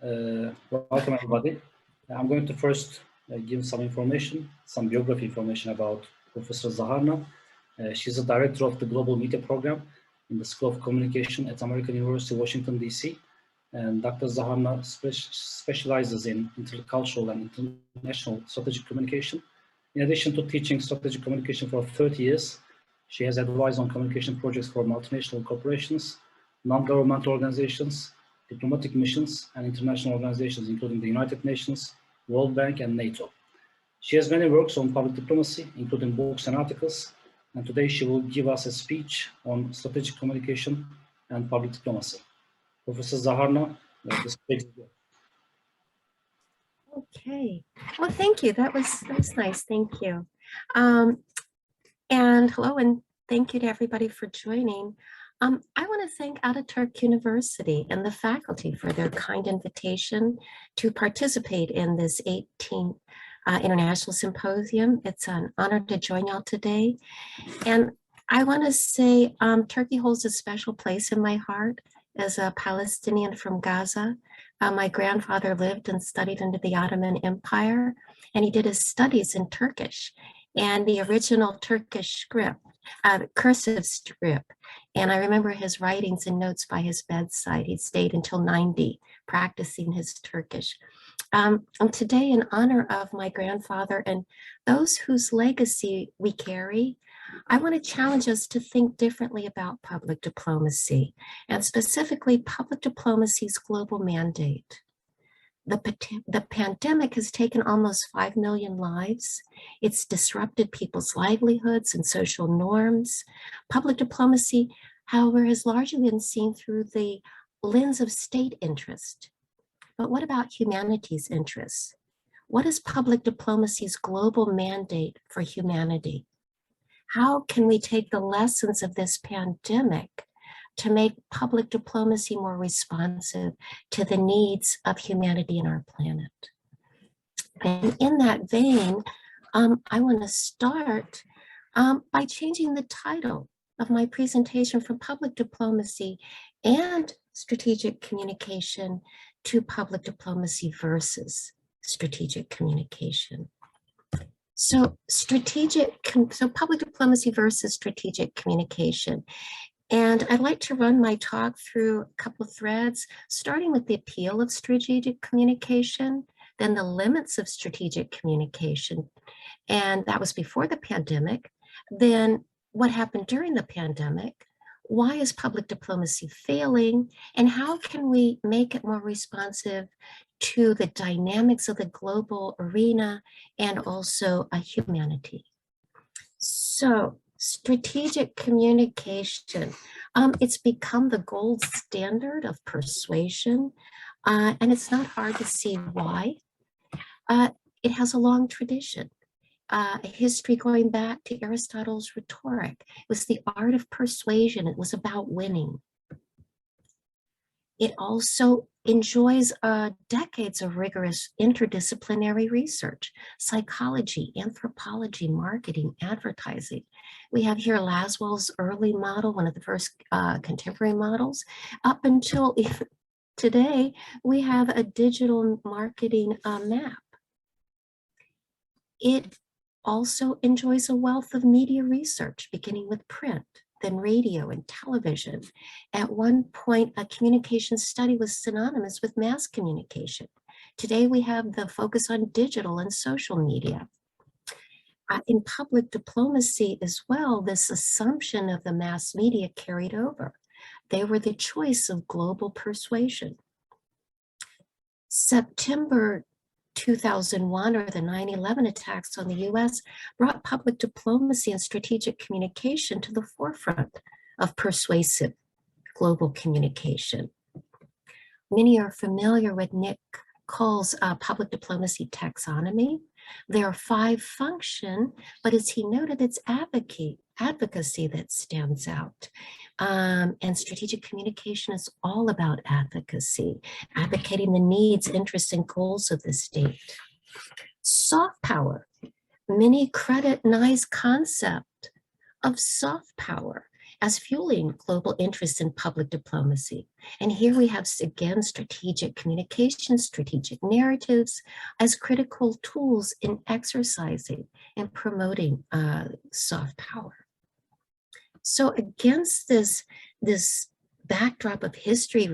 Welcome everybody. I'm going to first give some information, some biography information about Professor ZAHARNA. She's the director of the Global Media Program in the School of Communication at American University, Washington, D.C. And Dr. ZAHARNA specializes in intercultural and international strategic communication. In addition to teaching strategic communication for 30 years, she has advised on communication projects for multinational corporations, non-governmental organizations, diplomatic missions, and international organizations, including the United Nations, World Bank, and NATO. She has many works on public diplomacy, including books and articles, and today she will give us a speech on strategic communication and public diplomacy. Professor ZAHARNA, the stage is yours. Okay, well, thank you. That was nice. Thank you. And hello, and thank you to everybody for joining. I want to thank Atatürk University and the faculty for their kind invitation to participate in this 18th International Symposium. It's an honor to join y'all today. And I want to say Turkey holds a special place in my heart as a Palestinian from Gaza. My grandfather lived and studied under the Ottoman Empire, and he did his studies in Turkish and the original Turkish script, cursive script. And I remember his writings and notes by his bedside. He stayed until 90 practicing his Turkish. Today, in honor of my grandfather and those whose legacy we carry, I want to challenge us to think differently about public diplomacy, and specifically public diplomacy's global mandate. The pandemic has taken almost 5 million lives. It's disrupted people's livelihoods and social norms. Public diplomacy, however, has largely been seen through the lens of state interest. But what about humanity's interests? What is public diplomacy's global mandate for humanity? How can we take the lessons of this pandemic to make public diplomacy more responsive to the needs of humanity and our planet? And in that vein, I want to start by changing the title of my presentation from public diplomacy and strategic communication to public diplomacy versus strategic communication. So public diplomacy versus strategic communication. And I'd like to run my talk through a couple of threads, starting with the appeal of strategic communication, then the limits of strategic communication. And that was before the pandemic. Then what happened during the pandemic? Why is public diplomacy failing? And how can we make it more responsive to the dynamics of the global arena and also humanity? So, strategic communication, it's become the gold standard of persuasion, and it's not hard to see why. It has a long tradition, a history going back to Aristotle's rhetoric. It was the art of persuasion. It was about winning. It also enjoys decades of rigorous interdisciplinary research, psychology, anthropology, marketing, advertising. We have here Laswell's early model, one of the first contemporary models. Up until today, we have a digital marketing map. It also enjoys a wealth of media research, beginning with print, then radio and television. At one point, a communication study was synonymous with mass communication. Today, we have the focus on digital and social media. In public diplomacy as well, this assumption of the mass media carried over. They were the choice of global persuasion. September 2001, or the 9/11 attacks on the US, brought public diplomacy and strategic communication to the forefront of persuasive global communication. Many are familiar with Nick Cole's public diplomacy taxonomy. There are 5 functions, but as he noted, it's advocacy that stands out. And strategic communication is all about advocacy, advocating the needs, interests, and goals of the state. Soft power. Many credit Nye's concept of soft power as fueling global interest in public diplomacy. And here we have, again, strategic communication, strategic narratives as critical tools in exercising and promoting soft power. So against this backdrop of history